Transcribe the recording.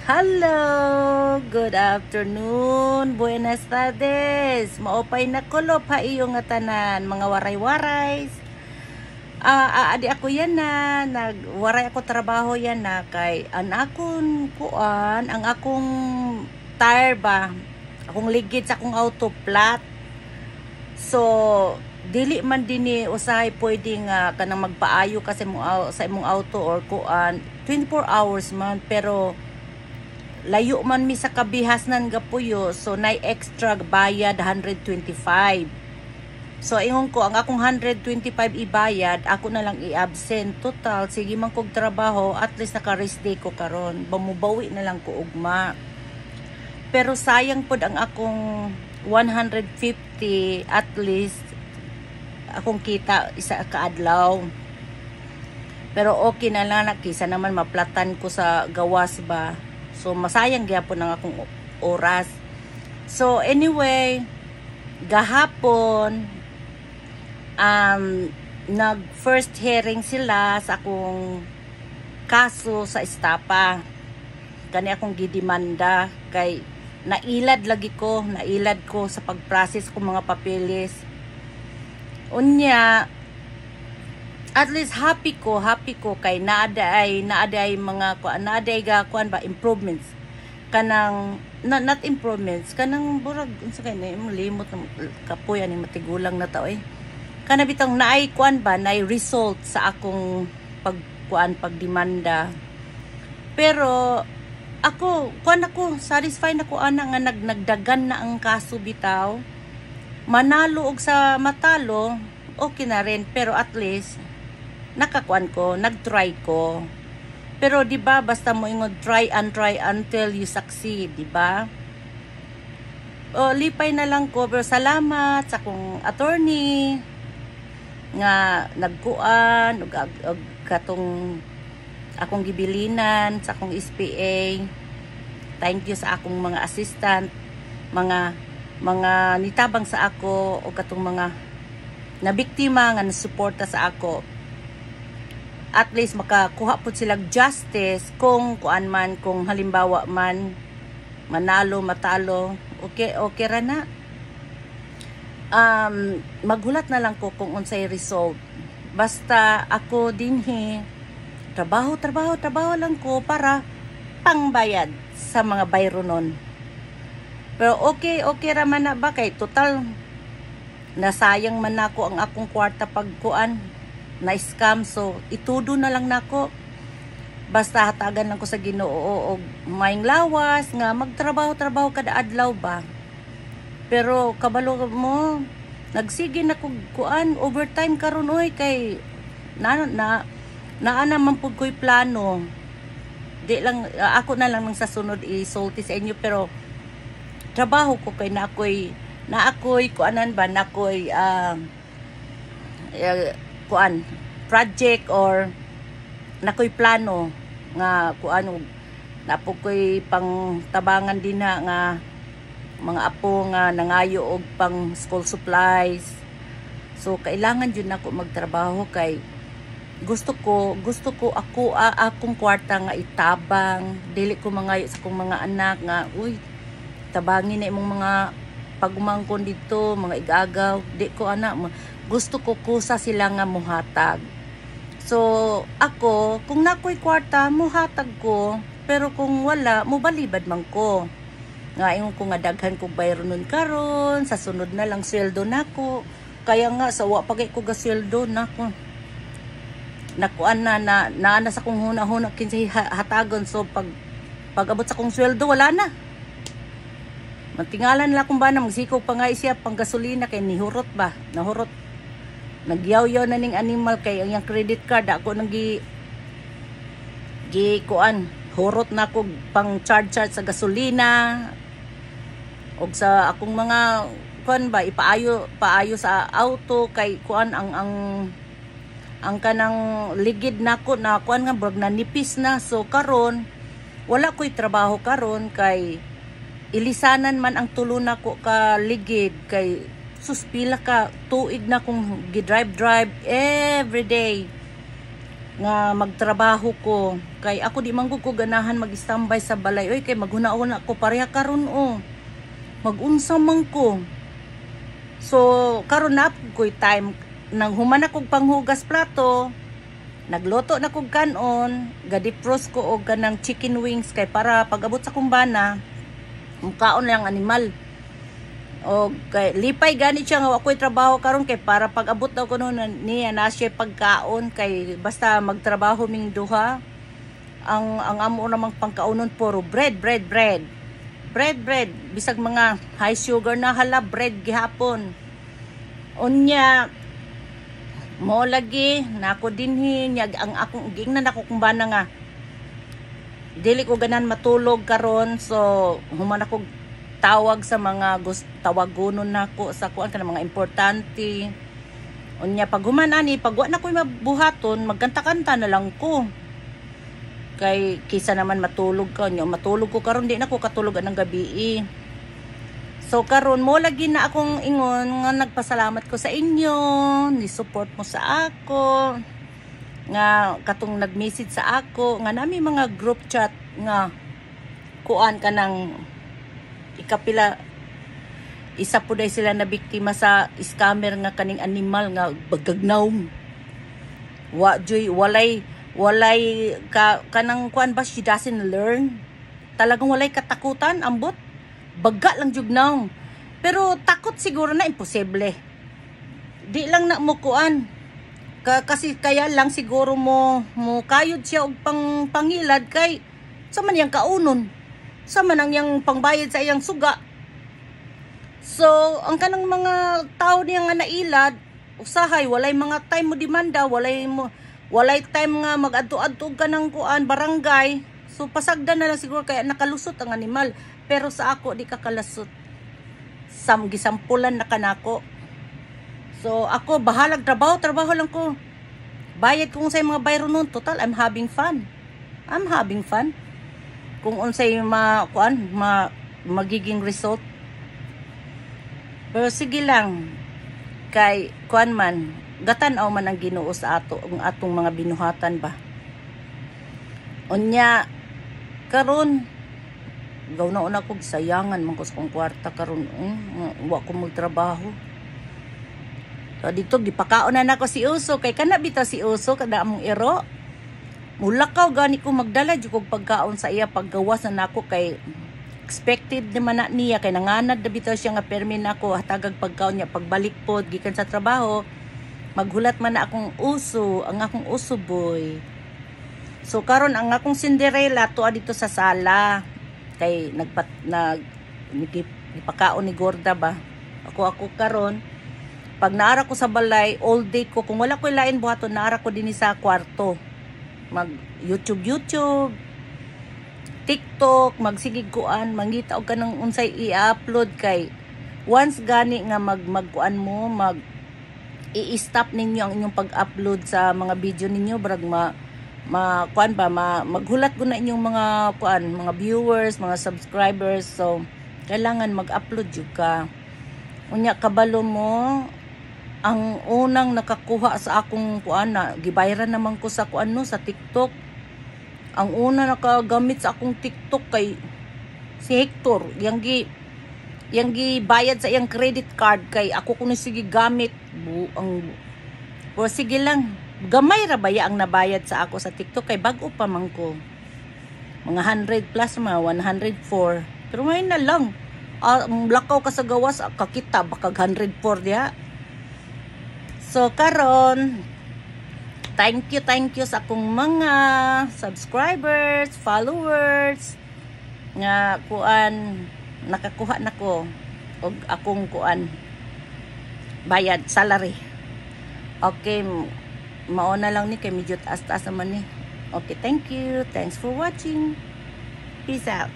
Hello! Good afternoon! Buenas tardes! Maopay na kulo pa iyo nga tanan, mga waray-waray. Adi ako yan na, nagwaray ako trabaho yan na kay ang akong kuan, ang akong tire ba, akong ligid sa akong auto flat. So, dili man din ni usahay pwedeng kanang magpaayo kasi sa imong auto or kuan 24 hours man, pero layo man mi sa kabihasnan gapuyo, so nay extra bayad 125. So ingon ko ang akong 125 ibayad, ako na lang i-absent. Total sige man kog trabaho, at least naka-rest day ko karon, bamubawi na lang ko ugma. Pero sayang pod ang akong 150 at least akong kita isa ka adlaw. Pero okay na lang, kisa naman maplatan ko sa gawas ba. So, masayang gyapon ang akong oras. So, anyway, gahapon, nag-first hearing sila sa akong kaso sa estapa. Kani akong gidemanda kay nailad ko sa pag-process ko mga papeles. Unya, at least happy ko kay naaday mga kuan ba improvements kanang not improvements kanang burag unsa kay na limot kapuyan ni matigulang na tao kana bitang naay kuan ba naay result sa akong pagdemanda. Pero ako satisfied ako ana nga nagdagan na ang kaso bitaw, manalo og sa matalo okay na rin, pero at least nakakuan ko, nagtry ko. Pero di ba basta mo ingon try until you succeed, di ba? O lipay na lang ko, pero salamat sa akong attorney nga nagkuan og katong akong gibilinan sa akong SPA. Thank you sa akong mga assistant, mga nitabang sa ako o katong mga nabiktima nga nasuporta sa ako. At least makakuha po silang justice kung kuan man, kung halimbawa man manalo matalo, okay ra na. Maghulat na lang ko kung unsay result. Basta ako dinhi trabaho lang ko para pangbayad sa mga bayro nun. Pero okay ra man na ba, kay total nasayang man nako ang akong kwarta pagkuan na scam, so itudo na lang nako. Basta hatagan lang ko sa Ginoo og maayong lawas nga magtrabaho kada adlaw ba. Pero kabalo mo nagsige na ko kuan overtime karon oy, kay na man pud ko'y plano. Di lang ako na lang nang sa sunod isulti sa inyo, pero trabaho ko kay na ako'y kuanan ba, na ako'y kuan project or nakoy plano nga kuan napo koy pang tabangan din na nga mga apo nga nangayo og pang school supplies. So kailangan jud nako magtrabaho kay gusto ko akong kwarta nga itabang, dili ko mangayo sa akong mga anak nga uy tabangin na imong mga pagumangkon dito, mga igagaw. Di ko gusto ko kusa sila nga muhatag. So ako kung nakoy kwarta muhatag ko, pero kung wala mubalibad man ko. Nga ingon ko nga daghan kog bayro nun karon, sa sunod na lang sweldo nako. Kaya nga sa wa pagay ko ga sweldo nako. Nakuan na sa kong huna-huna kinsay hatagon, so pag abot sa kong sweldo wala na. Mantingalan lang kung ba na magsikaw pa nga siya pang gasolina kay nahurot. Nagyaw-yaw na ning animal kay ang credit card ako nang kuan hurot na ko pang charge sa gasolina og sa akong mga kuan ba paayo sa auto kay kuan ang kanang ligid nako na kuan nga brag na nipis na. So karon wala ko'y trabaho karon kay ilisanan man ang tulo nako ka ligid kay suspila ka tuig na kung gidrive every day. nga magtrabaho ko. Kay ako di man ko ganahan mag-standby sa balay. Oy, kay maghuna-una ko pareha karon o. Mag-unsa man ko. So, karon na ko'y time nang human akong panghugas plato. Nagluto na kog kanon, ga-defrost ko og kanang chicken wings kay para pag-abot sa kumbana, mukaon lang animal. O kay lipay gani siya nga ako'y trabaho karon kay para pag-abot daw ko niya na siya pagkaon kay basta magtrabaho ming duha. Ang amo namang pangkaunon puro bread. Bisag mga high sugar na hala bread gihapon. Unya mo lagi nako dinhi nyag ang akong gingnan ako kumbana nga dili ko ganan matulog karon, so human ako tawag sa mga tawagonon nako sa kuan kanang mga importante. Unya pag human ani pag wa na ko'y mabuhaton magkanta-kanta na lang ko kay kisa naman matulog ko nya matulog ko karon di na ko katulog anang gabi. So karon mo lagi na akong ingon nga nagpasalamat ko sa inyo, ni support mo sa ako, nga katong nag-message sa ako, nga nami mga group chat nga kuan ka ng ikapila isa po day sila na biktima sa scammer nga kaning animal nga bagagnaw. Walay kanang kuan ba she doesn't learn. Talagang walay katakutan ambot. Baga lang jugnaw. Pero takot siguro na imposible. Di lang na mo kuan. Kasi kaya lang siguro mo kayod siya og pangilad kay sa man yang kaunon. Sa man ang yang pangbayad sa iyang suga. So, ang kanang mga tao niya nga nailad, usahay walay mga time mo demanda, walay time nga mag-adto-adto ka ng kuan barangay. So pasagdan na lang siguro kaya nakalusot ang animal. Pero sa ako di ka kalasot. Gisampulan na kanako. So ako bahalag trabaho lang ko. Bayad kung say mga bayro nun, total I'm having fun. Kung unsay magiging result. Pero sige lang. Kay kuan man, gatan-aw man ang Ginoo sa ang atong mga binuhatan ba. Unya karon gaw na una ko gisayangan man ko sa kong kwarta karon wa ko magtrabaho. So dito gipakaon na nako si Uso kay kana bitaw si Uso kada among iro. Mulakaw gani ko magdala jud kog pagkaon sa iya paggawas na nako kay expected naman na niya kay nanganad na bitaw siya nga permi nako hatagag pagkaon niya pagbalik pod gikan sa trabaho. Maghulat man na akong Uso, ang akong Uso boy. So karon ang akong Cinderella tuwa dito sa sala. Kay nagpakaon ni Gorda ba. Ako karon pag naara ko sa balay all day ko kung wala ko lain buhaton naara ko dinhi sa kwarto. Mag YouTube, TikTok, magsigig kuan, mangita og kanang unsay i-upload kay once gani nga magkuan mo i-stop ninyo ang inyong pag-upload sa mga video ninyo brag maghulat ko na inyong mga viewers, mga subscribers. So kailangan mag-upload jud ka. Unya kabalo mo ang unang nakakuha sa akong na gibayran naman ko sa sa TikTok. Ang una nakagamit sa akong TikTok kay si Hector, yang gibayad sa iyang credit card kay ako kuno sige gamit sige lang. Gamay ra baya ang nabayad sa ako sa TikTok kay bag-o pa man ko. Mga 100 plus mga 104. Pero may na lang. Lakaw ka sa gawas kakita baka 104 diha. So karon thank you sa akong mga subscribers, followers nga kuan nakakuha nako og akong kuan bayad salary. Okay, mauna lang ni kay medyo taas-taas naman ni. Okay, thank you. Thanks for watching. Peace out.